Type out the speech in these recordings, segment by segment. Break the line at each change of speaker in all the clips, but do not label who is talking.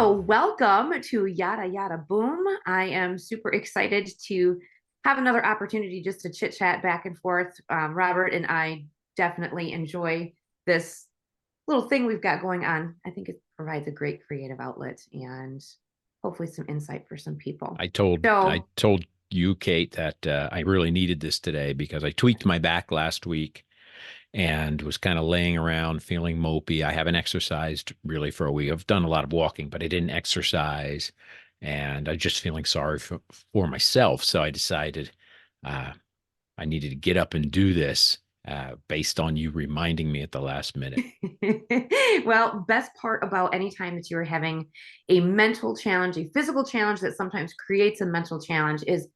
So, welcome to Yada Yada Boom. I am super excited to have another opportunity just to chit chat back and forth. Robert and I definitely enjoy this little thing we've got going on. I think it provides a great creative outlet and hopefully some insight for some people.
I told I
So,
told you, Kate, that I really needed this today because I tweaked my back last week and was kind of laying around feeling mopey. I haven't exercised really for a week. I've done a lot of walking, but I didn't exercise, and I'm just feeling sorry for myself. So I decided uh, I needed to get up and do this based on you reminding me at the last minute.
well, best part about any time that you're having a mental challenge, a physical challenge that sometimes creates a mental challenge is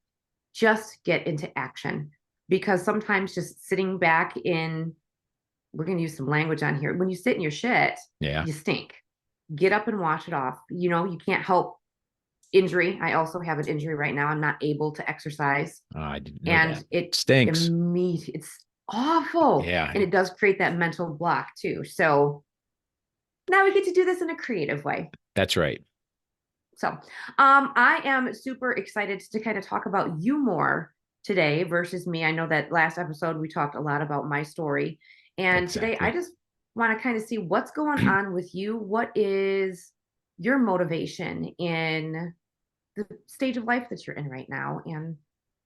just get into action because sometimes just sitting back in, we're going to use some language on here. When you sit in your shit,
Yeah,
you stink. Get up and wash it off. You can't help injury. I also have an injury right now. I'm not able to exercise
I didn't know
and
that. Stinks.
it's awful.
Yeah,
And it does create that mental block too. So now we get to do this in a creative way.
that's right.
So I am super excited to kind of talk about you more today versus me. I know that last episode we talked a lot about my story. And today I
Exactly.
just want to kind of see what's going on with you. What is your motivation in the stage of life that you're in right now? And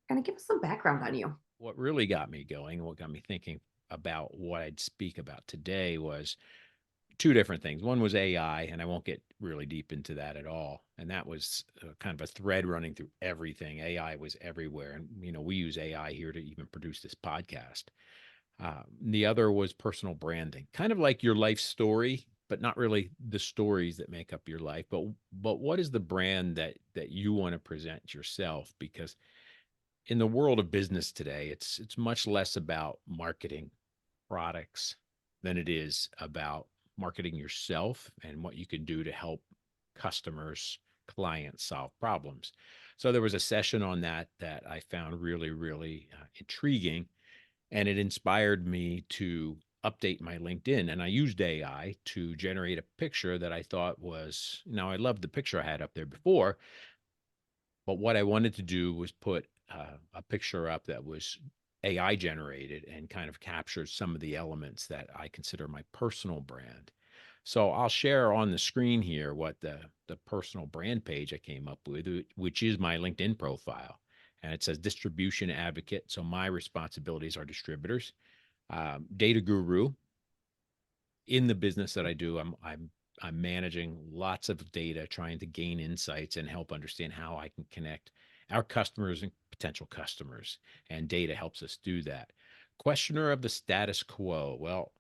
kind of give us some background on you.
What really got me going, what got me thinking about what I'd speak about today was two different things. One was AI, and I won't get really deep into that at all. And that was kind of a thread running through everything. AI was everywhere. And, we use AI here to even produce this podcast. The other was personal branding, kind of like your life story, but not really the stories that make up your life. But what is the brand that you want to present yourself? Because in the world of business today, it's much less about marketing products than it is about marketing yourself and what you can do to help customers, clients solve problems. So there was a session on that I found really, really intriguing, and it inspired me to update my LinkedIn. And I used AI to generate a picture that I thought was, now I loved the picture I had up there before, but what I wanted to do was put a picture up that was AI generated and kind of captured some of the elements that I consider my personal brand. So I'll share on the screen here what the personal brand page I came up with, which is my LinkedIn profile. And it says distribution advocate. So my responsibilities are distributors, data guru. In the business that I do, I'm managing lots of data, trying to gain insights and help understand how I can connect our customers and potential customers. And data helps us do that. Questioner of the status quo. Well,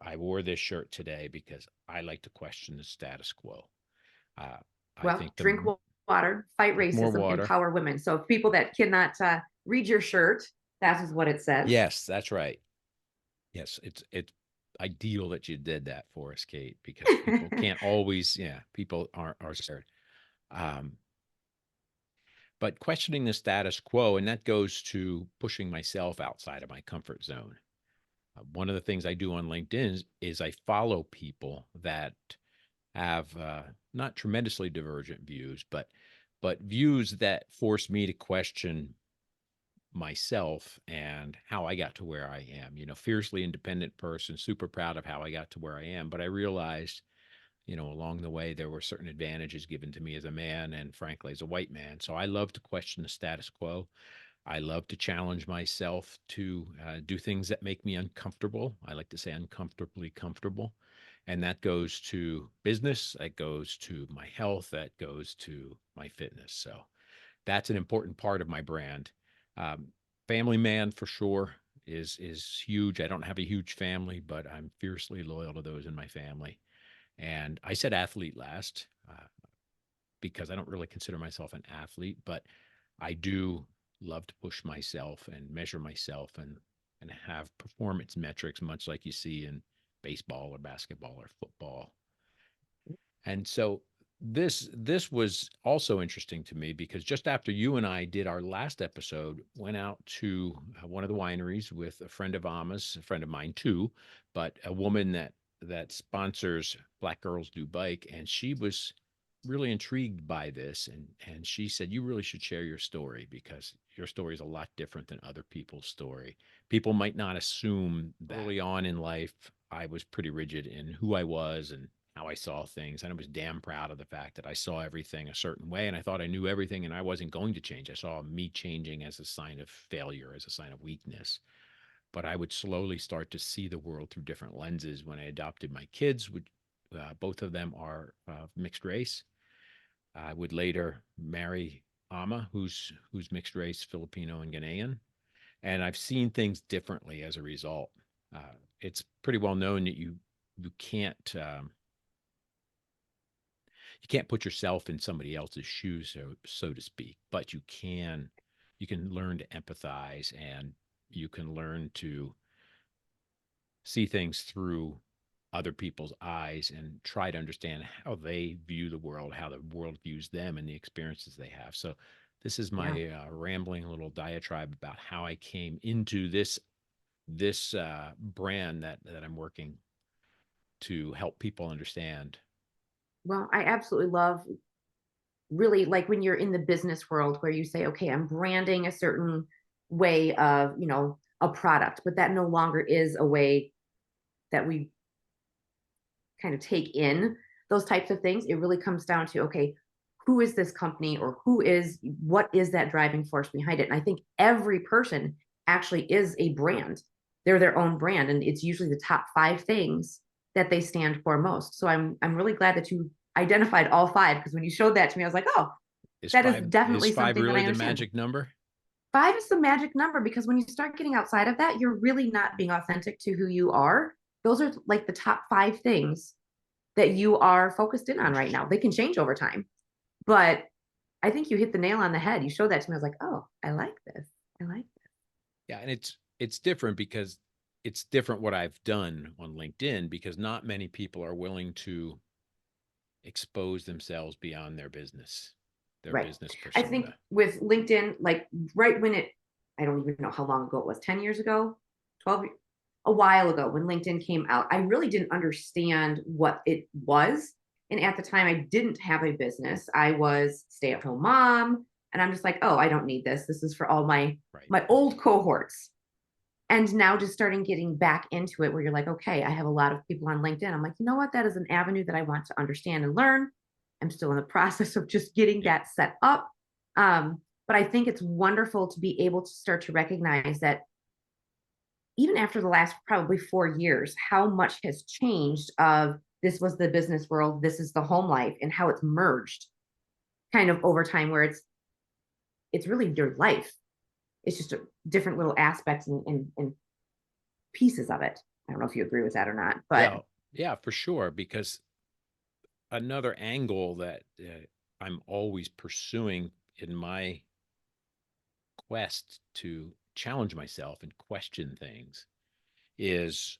I wore this shirt today because I like to question the status quo. Uh, I
Well,
think
drink water, fight
drink more
racism,
water.
empower women. So people that cannot read your shirt, that is what it says.
Yes, that's right. Yes, it's ideal that you did that for us, Kate, because people can't always, yeah, people are scared. Um, but questioning the status quo, and that goes to pushing myself outside of my comfort zone. One of the things I do on LinkedIn is I follow people that have not tremendously divergent views, but views that force me to question myself and how I got to where I am. Fiercely independent person, super proud of how I got to where I am. But I realized, along the way, there were certain advantages given to me as a man and, frankly, as a white man. So I love to question the status quo. I love to challenge myself to do things that make me uncomfortable. I like to say uncomfortably comfortable. And that goes to business, that goes to my health, that goes to my fitness. So that's an important part of my brand. Um, Family man for sure is huge. I don't have a huge family, but I'm fiercely loyal to those in my family. And I said athlete last because I don't really consider myself an athlete, but I do love to push myself and measure myself and have performance metrics, much like you see in baseball or basketball or football. And so this was also interesting to me because just after you and I did our last episode, went out to one of the wineries with a friend of Alma's, a friend of mine too, but a woman that sponsors Black Girls Do Bike, and she was really intrigued by this, and she said, you really should share your story because your story is a lot different than other people's story. People might not assume that. Early on in life, I was pretty rigid in who I was and how I saw things, and I was damn proud of the fact that I saw everything a certain way, and I thought I knew everything, and I wasn't going to change. I saw me changing as a sign of failure, as a sign of weakness. But I would slowly start to see the world through different lenses when I adopted my kids, which both of them are mixed race. I would later marry Ama, who's mixed race, Filipino and Ghanaian, and I've seen things differently as a result. It's pretty well known that you can't put yourself in somebody else's shoes, so to speak, but you can learn to empathize, and you can learn to see things through other people's eyes and try to understand how they view the world, how the world views them, and the experiences they have. So, this is
Yeah.
my rambling little diatribe about how I came into this brand that I'm working to help people understand.
Well, I absolutely love, really, like when you're in the business world where you say, okay, I'm branding a certain way of, a product, but that no longer is a way that we kind of take in those types of things. It really comes down to, okay, who is this company, or what is that driving force behind it? And I think every person actually is a brand. They're their own brand, and it's usually the top five things that they stand for most. So I'm really glad that you identified all five, because when you showed that to me, I was like, oh,
Is
that is
is
definitely
five
something that
really
I
the
understand.
magic number?
Five is the magic number, because when you start getting outside of that, you're really not being authentic to who you are. Those are like the top five things that you are focused in on right now.
Interesting.
They can change over time, but I think you hit the nail on the head. You showed that to me. I was like, oh, I like this. I like this.
Yeah, and it's different because it's different what I've done on LinkedIn because not many people are willing to expose themselves beyond their
Right.
business
I think
persona.
with LinkedIn, like right when I don't even know how long ago it was, 10 years ago, 12, a while ago when LinkedIn came out, I really didn't understand what it was. And at the time, I didn't have a business. I was stay at home mom. And I'm just like, oh, I don't need this. This is for all my
Right.
my old cohorts. And now just starting getting back into it, where you're like, okay, I have a lot of people on LinkedIn. I'm like, you know what? That is an avenue that I want to understand and learn. I'm still in the process of just getting
Yeah.
that set up. But I think it's wonderful to be able to start to recognize that even after the last probably 4 years, how much has changed of this was the business world, this is the home life, and how it's merged kind of over time, where it's really your life. It's just different little aspects and pieces of it. I don't know if you agree with that or not, but
Yeah. Yeah, for sure. Because another angle that I'm always pursuing in my quest to challenge myself and question things is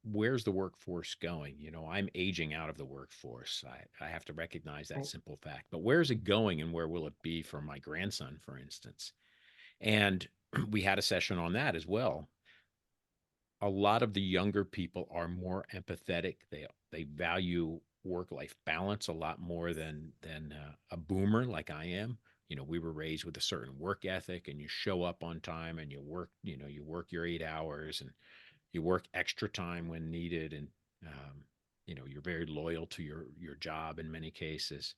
where's the workforce going? I'm aging out of the workforce. I have to recognize that
right,
simple fact. But where's it going and where will it be for my grandson, for instance? And we had a session on that as well. A lot of the younger people are more empathetic. They value work-life balance a lot more than a boomer like I am. We were raised with a certain work ethic, and you show up on time, and you work your 8 hours, and you work extra time when needed, and you're very loyal to your job in many cases.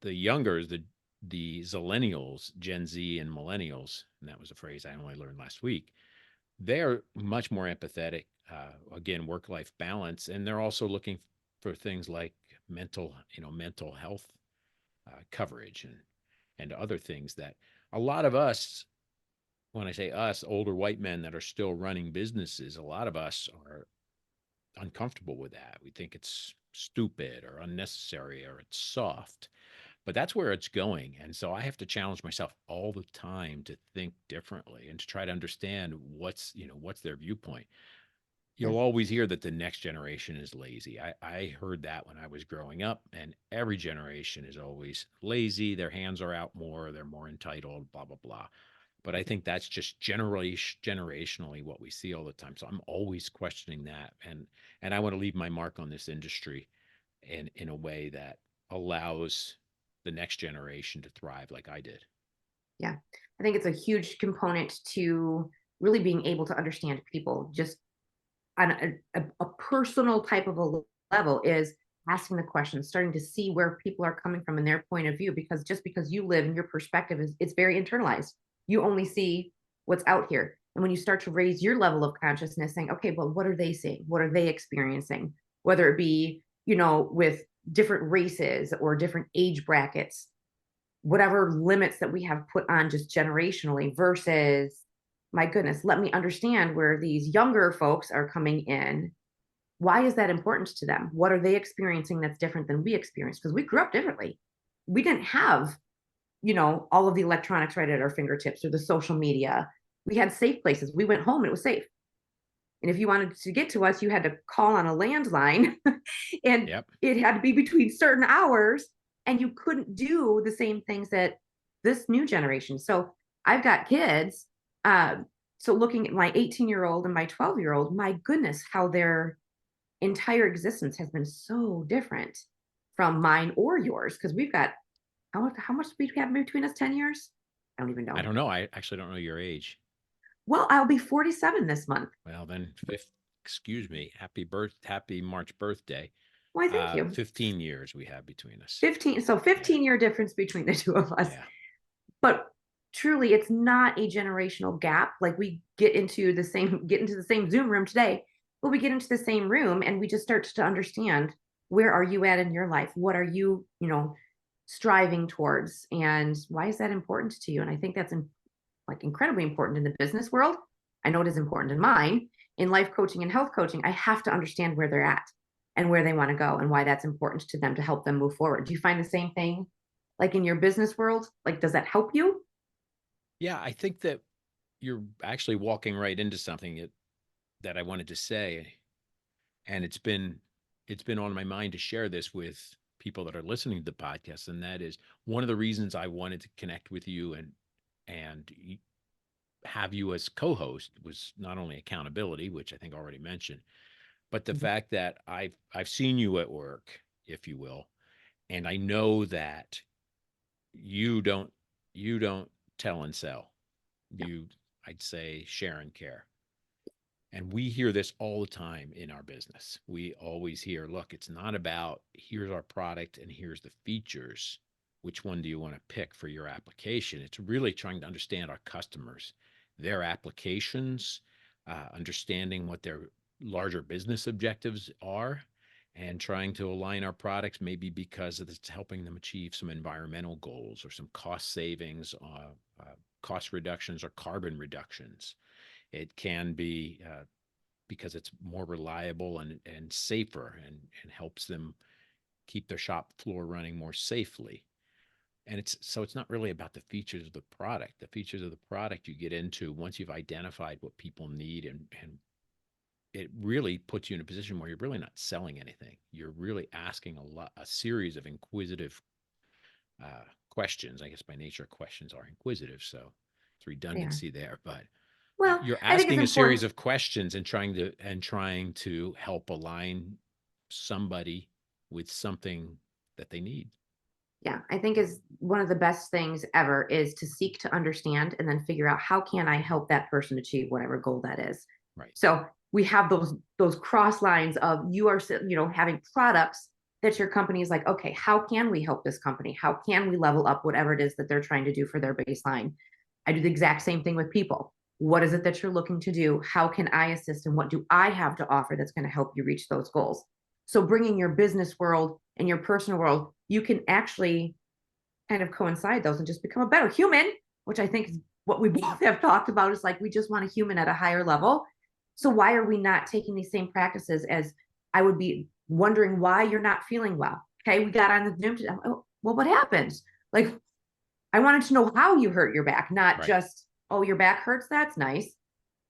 The younger, the zillennials, Gen Z and millennials, and that was a phrase I only learned last week. They're much more empathetic. Again, work-life balance, and they're also looking for things like mental health coverage and other things that a lot of us, when I say us, older white men that are still running businesses, a lot of us are uncomfortable with that. We think it's stupid or unnecessary or it's soft, but that's where it's going. And so I have to challenge myself all the time to think differently and to try to understand what's their viewpoint.
yeah,
You'll always hear that the next generation is lazy. I heard that when I was growing up, and every generation is always lazy. Their hands are out more, they're more entitled, blah, blah, blah. But I think that's just generationally what we see all the time. So I'm always questioning that. And I want to leave my mark on this industry in a way that allows the next generation to thrive like I did.
Yeah. I think it's a huge component to really being able to understand people just on a personal type of a level is asking the questions, starting to see where people are coming from and their point of view, because just because you live and your perspective is it's very internalized. You only see what's out here. And when you start to raise your level of consciousness, saying, okay, but what are they seeing? What are they experiencing? Whether it be, with different races or different age brackets, whatever limits that we have put on just generationally versus, my goodness, let me understand where these younger folks are coming in. Why is that important to them? What are they experiencing that's different than we experience? Because we grew up differently. We didn't have, all of the electronics right at our fingertips or the social media. We had safe places. We went home and it was safe. And if you wanted to get to us, you had to call on a landline and
Yep.
it had to be between certain hours. And you couldn't do the same things that this new generation. So I've got kids. So looking at my 18-year-old and my 12-year-old, my goodness, how their entire existence has been so different from mine or yours. Because we've got how much do we have between us? 10 years? I don't even
I
know.
don't know. I actually don't know your age.
Well, I'll be 47 this month.
Well, then, excuse me. Happy March birthday.
Why, thank you.
15 years we have between us.
15, so
Yeah.
15-year difference between the two of us.
Yeah.
But truly, it's not a generational gap. Like we get into the same Zoom room today, but we get into the same room and we just start to understand, where are you at in your life? What are you, striving towards? And why is that important to you? And I think that's like incredibly important in the business world. I know it is important in mine. In life coaching and health coaching, I have to understand where they're at and where they want to go and why that's important to them to help them move forward. Do you find the same thing like in your business world? Like, does that help you?
Yeah. I think that you're actually walking right into something that I wanted to say. And it's been on my mind to share this with people that are listening to the podcast. And that is one of the reasons I wanted to connect with you and have you as co-host was not only accountability, which I think I already mentioned, but the
Mhm.
fact that I've seen you at work, if you will, and I know that you don't you don't tell and sell.
Yeah.
You, I'd say, share and care. And we hear this all the time in our business. We always hear, look, it's not about here's our product and here's the features. Which one do you want to pick for your application? It's really trying to understand our customers, their applications, understanding what their larger business objectives are, and trying to align our products maybe because it's helping them achieve some environmental goals or some cost savings, cost reductions, or carbon reductions. It can be because it's more reliable and safer and helps them keep their shop floor running more safely. And it's not really about the features of the product. The features of the product you get into once you've identified what people need, and it really puts you in a position where you're really not selling anything. You're really asking a series of inquisitive questions. I guess by nature questions are inquisitive, so it's
Yeah.
redundancy there, but
Well,
you're
I think it's
asking a series
important.
of questions and trying to help align somebody with something that they need.
Yeah, I think is one of the best things ever is to seek to understand and then figure out how can I help that person achieve whatever goal that is.
Right.
So we have those cross lines of you are having products that your company is like, okay, how can we help this company? How can we level up whatever it is that they're trying to do for their baseline? I do the exact same thing with people. What is it that you're looking to do? How can I assist? And what do I have to offer that's going to help you reach those goals? So bringing your business world and your personal world, you can actually kind of coincide those and just become a better human, which I think is what we both have talked about. Is like we just want a human at a higher level. So why are we not taking these same practices? As I would be wondering why you're not feeling well. Okay, we got on the Zoom today. Oh, well, what happened? Like, I wanted to know how you hurt your back, not
Right.
just, oh, your back hurts. That's nice.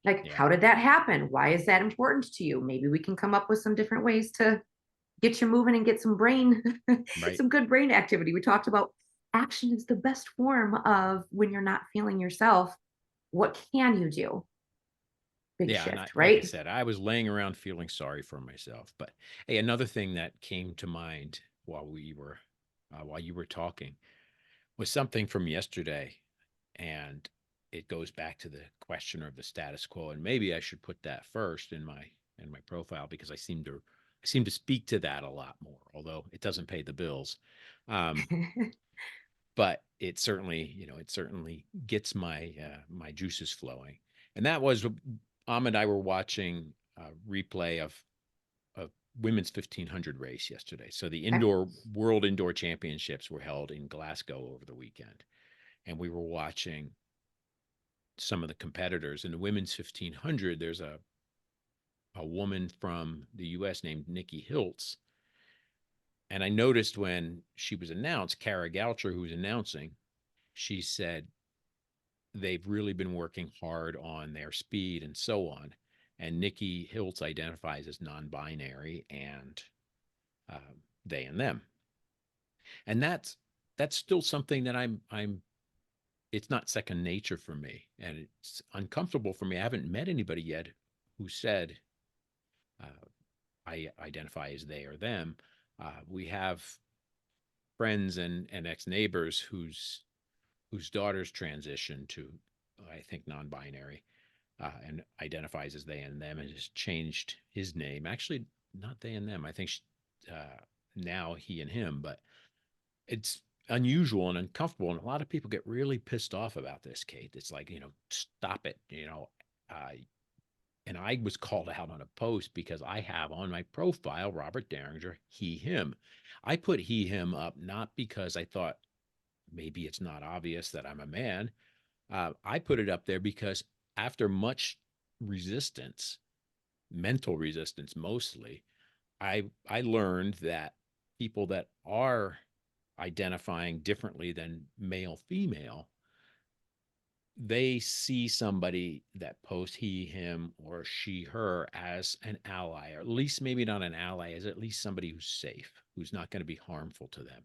Like,
Yeah.
how did that happen? Why is that important to you? Maybe we can come up with some different ways to get you moving and get some brain,
Right.
some good brain activity. We talked about action is the best form of when you're not feeling yourself. What can you do? Big
Yeah. And
shift,
like I
right?
said, I was laying around feeling sorry for myself. But hey, another thing that came to mind while we were while you were talking was something from yesterday, and it goes back to the question of the status quo. And maybe I should put that first in my profile, because I seem to speak to that a lot more, although it doesn't pay the bills. Um, but it certainly gets my juices flowing. And that was and I were watching a replay of women's 1500 race yesterday. So the
Okay.
world indoor championships were held in Glasgow over the weekend, and we were watching some of the competitors in the women's 1500. There's a woman from the US named Nikki Hiltz. And I noticed when she was announced, Kara Goucher, who was announcing, she said they've really been working hard on their speed and so on. And Nikki Hiltz identifies as non-binary and uh, they and them. And that's still something that I'm it's not second nature for me, and it's uncomfortable for me. I haven't met anybody yet who said uh, I identify as they or them. We have friends and ex neighbors whose daughters transition to, I think, non-binary, and identifies as they and them, and has changed his name. Actually, not they and them. I think now he and him, but it's unusual and uncomfortable. And a lot of people get really pissed off about this, Kate. It's like, stop it, uh, and I was called out on a post because I have on my profile Robert Derringer, he, him. I put he, him up not because I thought maybe it's not obvious that I'm a man. I put it up there because after much resistance, mental resistance mostly, I learned that people that are identifying differently than male female, they see somebody that posts he, him, or she, her as an ally, or at least maybe not an ally, as at least somebody who's safe, who's not going to be harmful to them.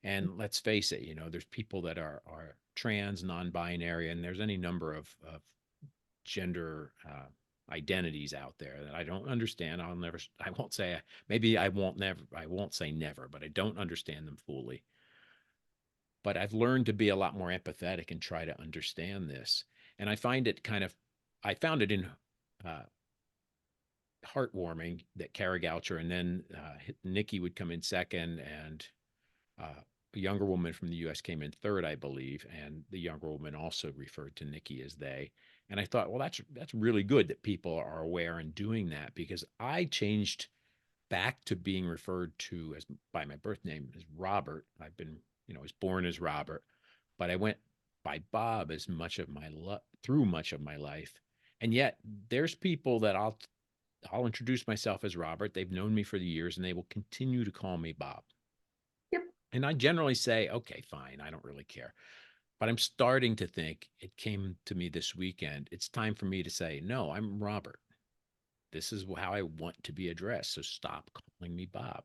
And let's face it, there's people that are trans, non-binary, and there's any number of gender identities out there that I don't understand. I won't say, maybe I won't say never, but I don't understand them fully. But I've learned to be a lot more empathetic and try to understand this. And I found it in uh, heartwarming that Kara Goucher and then Nikki would come in second, and a younger woman from the US came in third, I believe. And the younger woman also referred to Nikki as they. And I thought, well, that's really good that people are aware and doing that, because I changed back to being referred to as by my birth name as Robert. I've been, was born as Robert, but I went by Bob as much of through much of my life. And yet there's people that I'll introduce myself as Robert. They've known me for the years and they will continue to call me Bob.
Yep.
And I generally say, okay, fine, I don't really care. But I'm starting to think, it came to me this weekend, it's time for me to say, no, I'm Robert. This is how I want to be addressed. So stop calling me Bob.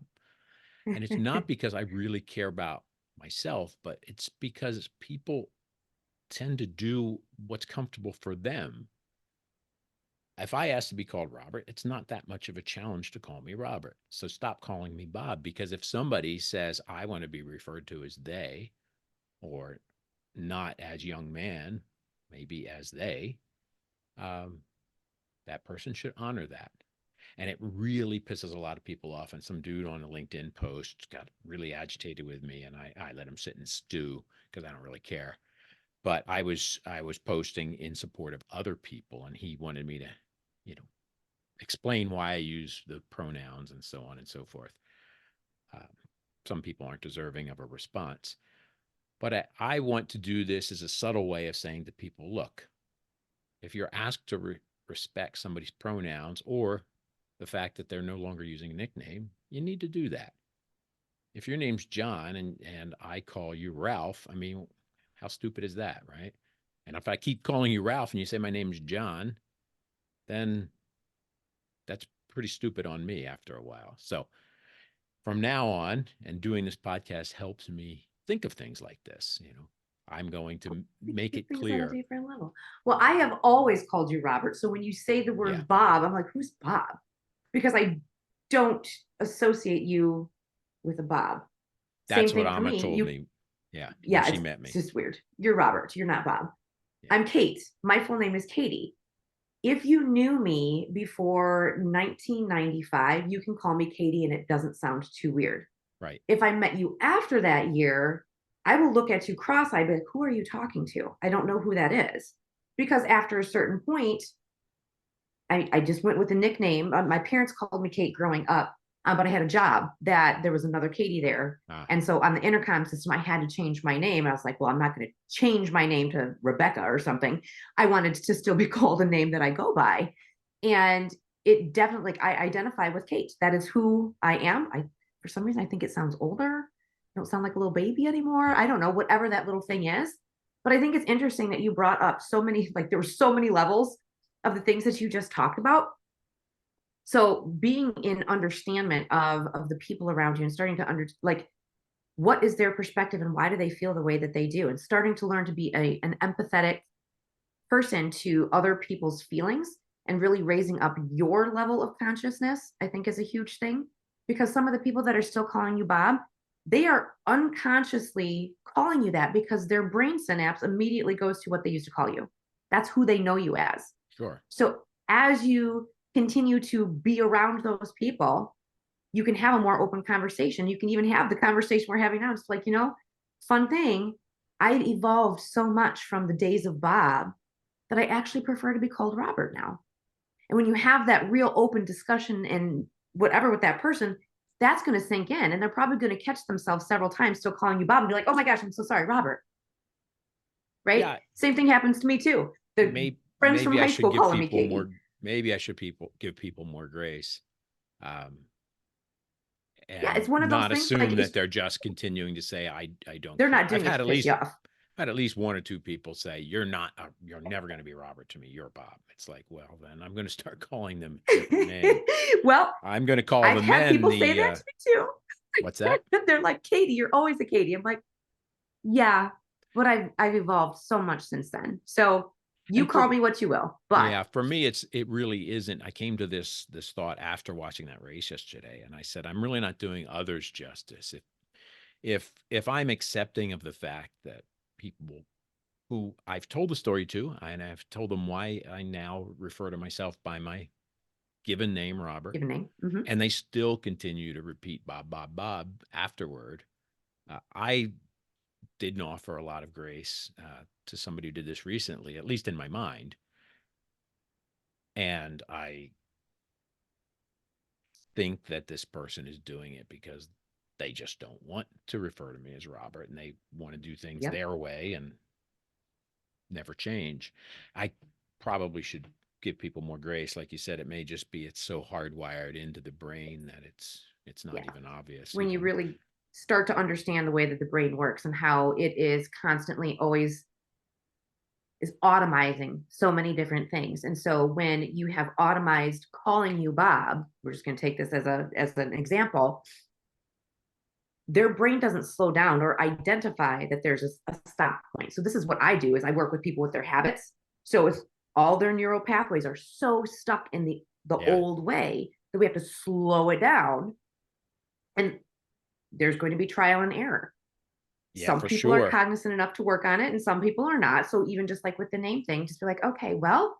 And it's not because I really care about myself, but it's because people tend to do what's comfortable for them. If I ask to be called Robert, it's not that much of a challenge to call me Robert. So stop calling me Bob, because if somebody says, I want to be referred to as they, or not as young man, maybe as they, um, that person should honor that. And it really pisses a lot of people off. And some dude on a LinkedIn post got really agitated with me, and I let him sit and stew because I don't really care. But I was posting in support of other people, and he wanted me to, you know, explain why I use the pronouns and so on and so forth. Um, some people aren't deserving of a response, but I want to do this as a subtle way of saying to people, look, if you're asked to respect somebody's pronouns or the fact that they're no longer using a nickname, you need to do that. If your name's John and I call you Ralph, I mean, how stupid is that, right? And if I keep calling you Ralph and you say my name's John, then that's pretty stupid on me after a while. So from now on, and doing this podcast helps me think of things like this, I'm going to make
Keep
it
things on a
clear.
different level. Well, I have always called you Robert. So when you say the
Yeah.
word Bob, I'm like, who's Bob? Because I don't associate you with a Bob. Same
That's what
thing for
Amma
me.
told
You,
me. Yeah, when
yeah,
she met
it's
me.
just weird. You're Robert. You're not Bob.
Yeah,
I'm Kate. My full name is Katie. If you knew me before 1995, you can call me Katie and it doesn't sound too weird.
right.
If I met you after that year, I will look at you cross-eyed, like, who are you talking to? I don't know who that is. Because after a certain point, I just went with a nickname. My parents called me Kate growing up, but I had a job that there was another Katie there.
Ah,
And so on the intercom system, I had to change my name. I was like, well, I'm not going to change my name to Rebecca or something. I wanted to still be called a name that I go by. And it definitely, like, I identify with Kate. That is who I am. For some reason, I think it sounds older. I don't sound like a little baby anymore.
yeah,
I don't know, whatever that little thing is. But I think it's interesting that you brought up so many, like, there were so many levels of the things that you just talked about. So being in understanding of the people around you and starting to like, what is their perspective and why do they feel the way that they do, and starting to learn to be an empathetic person to other people's feelings and really raising up your level of consciousness, I think is a huge thing. Because some of the people that are still calling you Bob, they are unconsciously calling you that because their brain synapse immediately goes to what they used to call you. That's who they know you as.
sure.
So as you continue to be around those people, you can have a more open conversation. You can even have the conversation we're having now. It's like, fun thing. I evolved so much from the days of Bob that I actually prefer to be called Robert now. And when you have that real open discussion and whatever with that person, that's going to sink in. And they're probably going to catch themselves several times still calling you Bob and be like, oh my gosh, I'm so sorry, Robert. Right?
Yeah,
Same thing happens to me too. The friends from
maybe I
high
should
school
give
calling me
people
Katie.
more. Maybe I should give people more grace, um,
Yeah,
and
it's one of those
not
things like
assume that they're just continuing to say I don't
they're
care.
not doing it to piss you off.
I've had at least one or two people say you're never going to be Robert to me. You're Bob. It's like, well, then I'm going to start calling them a different name.
Well,
I'm going to call
I've
them
had
then
people say
the
that to me too.
what's that?
They're like, Katie, you're always a Katie. I'm like, yeah, but I've evolved so much since then. So you
And
call
for
me what you will, but
Yeah, for me, it really isn't. I came to this thought after watching that race yesterday, and I said, I'm really not doing others justice. If I'm accepting of the fact that people who I've told the story to, and I've told them why I now refer to myself by my given name, Robert,
give a name. Hmm.
and they still continue to repeat Bob, Bob, Bob afterward. I didn't offer a lot of grace to somebody who did this recently, at least in my mind, and I think that this person is doing it because they just don't want to refer to me as Robert and they want to do things
Yep.
their way and never change. I probably should give people more grace. Like you said, it may just be it's so hardwired into the brain that it's not
Yeah.
even obvious.
When you
Even
really start to understand the way that the brain works and how it is constantly always is automizing so many different things. And so when you have automized calling you Bob, we're just going to take this as an example, their brain doesn't slow down or identify that there's a stop point. So this is what I do is I work with people with their habits. So it's all their neural pathways are so stuck in the
yeah,
old way that we have to slow it down. And there's going to be trial and error.
yeah,
Some
for
people are
sure.
cognizant enough to work on it and some people are not. So even just like with the name thing, just be like, okay, well,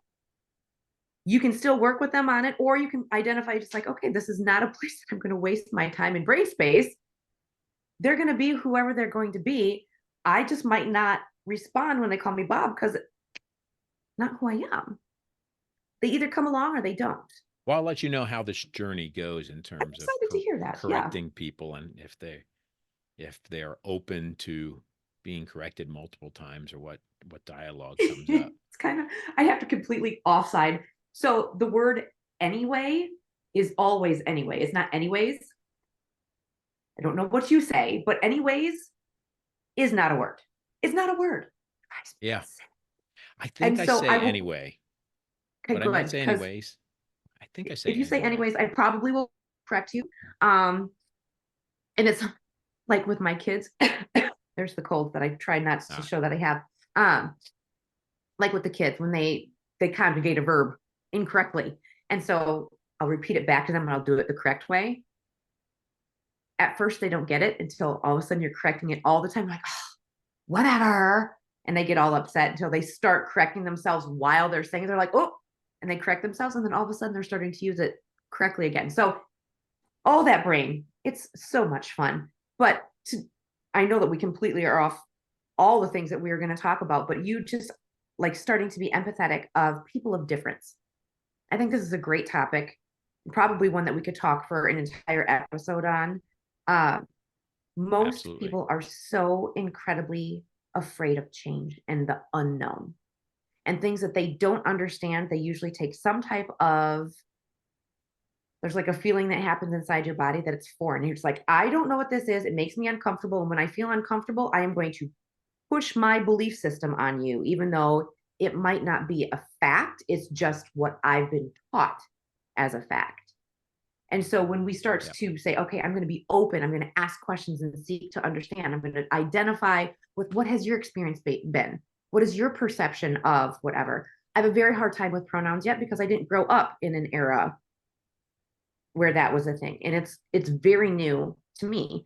you can still work with them on it, or you can identify just like, okay, this is not a place that I'm going to waste my time and brain space. They're going to be whoever they're going to be. I just might not respond when they call me Bob because not who I am. They either come along or they don't.
Well, I'll let you know how this journey goes in
I'm
terms of
excited to hear that. Yeah.
correcting people and if they're open to being corrected multiple times or what dialogue comes up.
It's kind of, I have to completely offside. So the word anyway is always anyway. It's not anyways. I don't know what you say, but anyways is not a word. It's not a word.
Yeah. I think
And
I
so
say
I will,
anyway,
okay,
but I might
good.
say
Because
anyways. I think I say
if you say
anyway.
anyways, I probably will correct you. Um, and it's like with my kids, there's the cold that I try not to
Ah,
show that I have. Um, like with the kids when they conjugate a verb incorrectly. And so I'll repeat it back to them and I'll do it the correct way. at first they don't get it until all of a sudden you're correcting it all the time. Like, oh, whatever. And they get all upset until they start correcting themselves while they're saying it. They're like, oh, and they correct themselves. And then all of a sudden they're starting to use it correctly again. So all that brain, it's so much fun. But I know that we completely are off all the things that we are going to talk about, but you just like starting to be empathetic of people of difference. I think this is a great topic, probably one that we could talk for an entire episode on. Most
Absolutely.
people are so incredibly afraid of change and the unknown and things that they don't understand. They usually take some type of, there's like a feeling that happens inside your body that it's foreign. You're just like, I don't know what this is. It makes me uncomfortable. And when I feel uncomfortable, I am going to push my belief system on you, even though it might not be a fact. It's just what I've been taught as a fact. And so when we start to say, okay, I'm going to be open, I'm going to ask questions and seek to understand, I'm going to identify with what has your experience been? What is your perception of whatever? I have a very hard time with pronouns yet because I didn't grow up in an era where that was a thing. And it's very new to me.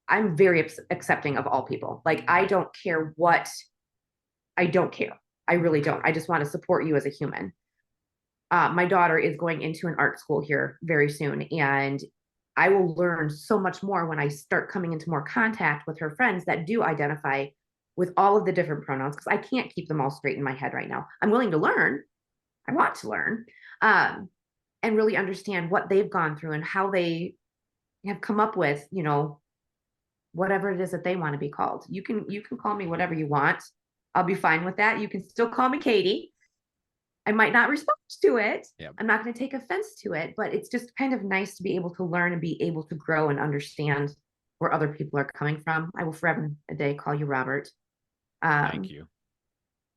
I'm very accepting of all people. Like, I don't care what, I don't care. I really don't. I just want to support you as a human. My daughter is going into an art school here very soon, and I will learn so much more when I start coming into more contact with her friends that do identify with all of the different pronouns, because I can't keep them all straight in my head right now. I'm willing to learn. I want to learn, and really understand what they've gone through and how they have come up with, whatever it is that they want to be called. You can call me whatever you want. I'll be fine with that. You can still call me Katie. I might not respond to it.
Yep.
I'm not going to take offense to it, but it's just kind of nice to be able to learn and be able to grow and understand where other people are coming from. I will forever a day call you Robert.
Thank you.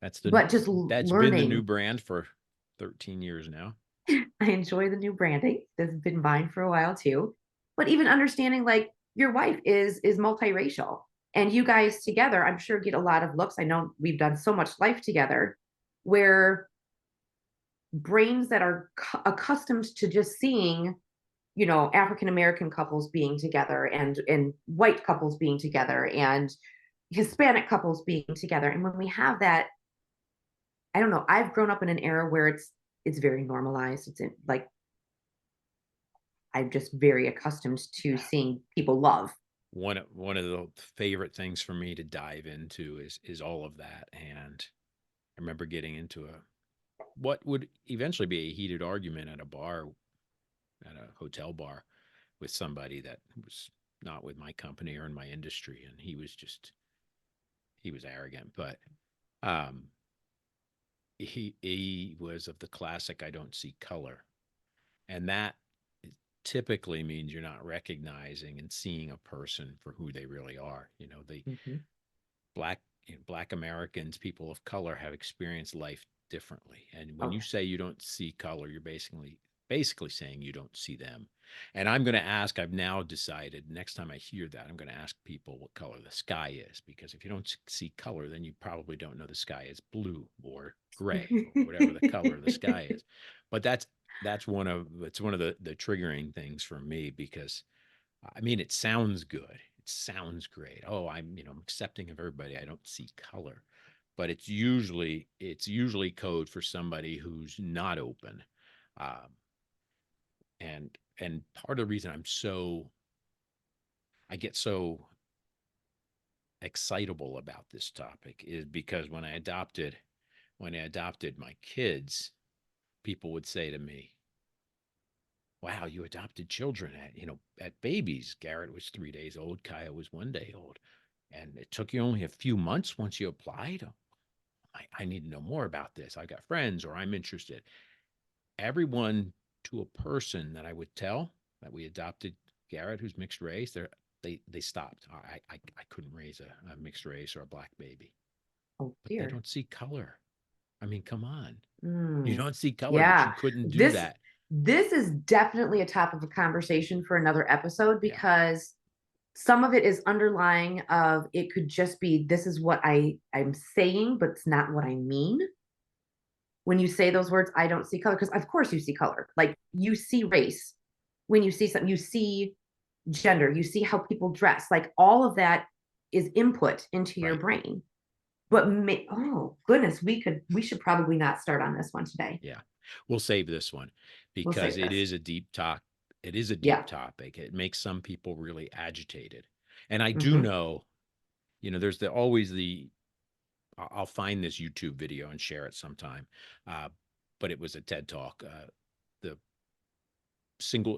That's been the new brand for 13 years now.
I enjoy the new branding. This has been mine for a while too. But even understanding, like, your wife is multiracial, and you guys together, I'm sure, get a lot of looks. I know we've done so much life together where brains that are accustomed to just seeing, African American couples being together and white couples being together and Hispanic couples being together. And when we have that, I don't know, I've grown up in an era where it's very normalized. It's like, I'm just very accustomed to seeing people love.
One of the favorite things for me to dive into is all of that. And I remember getting into what would eventually be a heated argument at a hotel bar, with somebody that was not with my company or in my industry. And he was arrogant, but he was of the classic, I don't see color. And that typically means you're not recognizing and seeing a person for who they really are. The black Americans, people of color, have experienced life differently. And when you say you don't see color, you're basically saying you don't see them. And I'm going to ask, I've now decided, next time I hear that, I'm going to ask people what color the sky is, because if you don't see color, then you probably don't know the sky is blue or gray or whatever the color of the sky is. But that's one of the triggering things for me, because I mean, it sounds good. It sounds great. Oh, I'm accepting of everybody. I don't see color. But it's usually code for somebody who's not open. And part of the reason I get so excitable about this topic is because when I adopted my kids, people would say to me, wow, you adopted children at babies. Garrett was 3 days old. Kaya was 1 day old. And it took you only a few months once you applied. I need to know more about this. I got friends, or I'm interested. Everyone, to a person that I would tell that we adopted Garrett, who's mixed race, they stopped. I couldn't raise a mixed race or a black baby.
Oh,
but
dear.
they don't see color. I mean, come on.
Mm.
You don't see color,
Yeah.
but you couldn't do that.
This is definitely a topic of conversation for another episode, because some of it is underlying of, it could just be, this is what I'm saying, but it's not what I mean. When you say those words, I don't see color, because of course you see color. Like, you see race. When you see something, you see gender, you see how people dress, like all of that is input into your
Right.
brain. But oh goodness, we should probably not start on this one today.
Yeah. We'll save this one
We'll
because
save
it
this.
is a deep talk. It is a
Yeah.
deep topic. It makes some people really agitated. And I do
Mm-hmm.
know, there's always I'll find this YouTube video and share it sometime. Uh, but it was a TED talk. The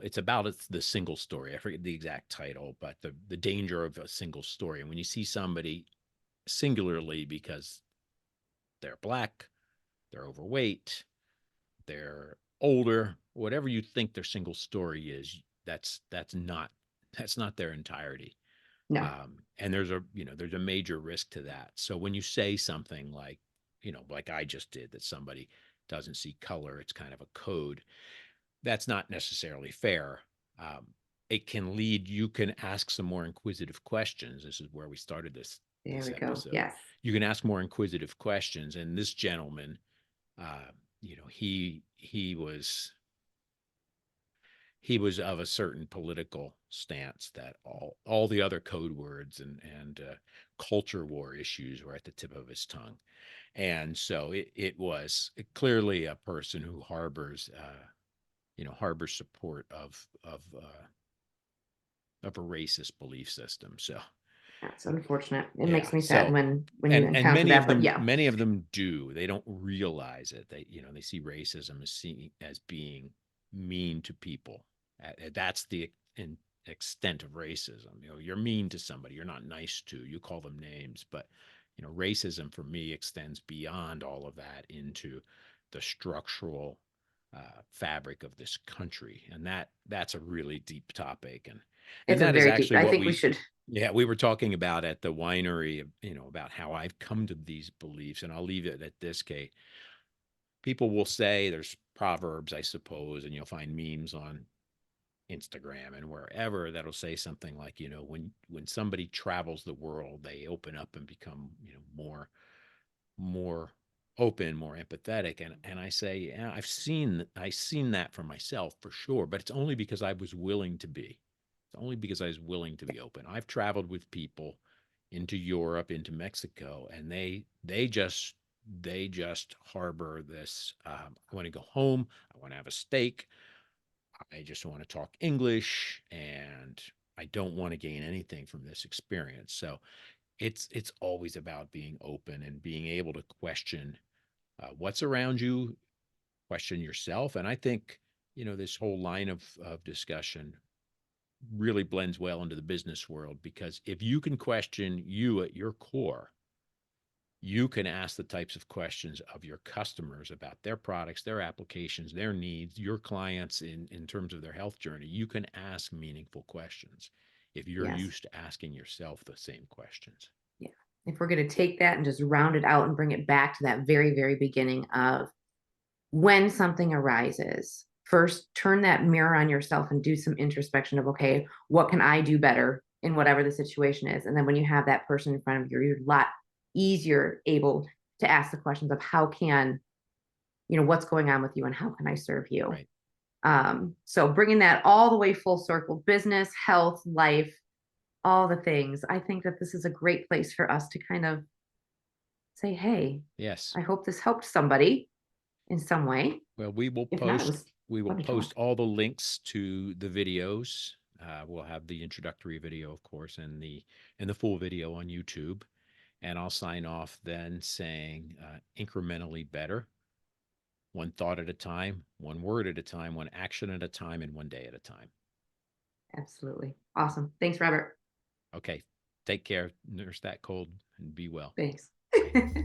it's about the single story. I forget the exact title, but the danger of a single story. And when you see somebody singularly because they're black, they're overweight, they're older, whatever you think their single story is, that's not their entirety.
No.
And there's a major risk to that. So when you say something like, like I just did, that somebody doesn't see color, it's kind of a code, that's not necessarily fair. Um, it can lead, you can ask some more inquisitive questions. This is where we started
There
this
we go.
episode.
Yes.
You can ask more inquisitive questions. And this gentleman, he was of a certain political stance that all the other code words and culture war issues were at the tip of his tongue. And so it was clearly a person who harbors support of a racist belief system. So
That's unfortunate. It
yeah,
makes me sad
so
when you
and
encounter that, but yeah.
many of them do. They don't realize it. They see racism as being mean to people. That's the extent of racism. You're mean to somebody. You're not nice to. You call them names, but racism for me extends beyond all of that into the structural fabric of this country, and that's a really deep topic, and
It's a
that is
very deep,
actually
I
what
think we should.
we were talking about at the winery, about how I've come to these beliefs, and I'll leave it at this, Kate. People will say there's proverbs, I suppose, and you'll find memes on Instagram and wherever that'll say something like, when somebody travels the world, they open up and become, more open, more empathetic. And I say, yeah, I've seen that for myself for sure, but it's only because I was willing to be. It's only because I was willing to be open. I've traveled with people into Europe, into Mexico, and they just harbor this. I want to go home. I want to have a steak. I just want to talk English, and I don't want to gain anything from this experience. So it's always about being open and being able to question what's around you, question yourself. And I think, this whole line of discussion really blends well into the business world, because if you can question you at your core, you can ask the types of questions of your customers about their products, their applications, their needs, your clients in terms of their health journey. You can ask meaningful questions if you're
Yes.
used to asking yourself the same questions.
Yeah. If we're going to take that and just round it out and bring it back to that very, very beginning of when something arises, first turn that mirror on yourself and do some introspection of, okay, what can I do better in whatever the situation is? And then when you have that person in front of you, you're a lot easier able to ask the questions of how can, what's going on with you and how can I serve you?
Right.
So bringing that all the way full circle, business, health, life, all the things. I think that this is a great place for us to kind of say, hey,
Yes.
I hope this helped somebody in some way.
Well,
If not, it was
we will
fun to
post
talk.
all the links to the videos. We'll have the introductory video, of course, and the full video on YouTube. And I'll sign off then saying, incrementally better, one thought at a time, one word at a time, one action at a time, and one day at a time.
Absolutely. Awesome. Thanks, Robert.
Okay. Take care. Nurse that cold and be well.
Thanks.
Bye.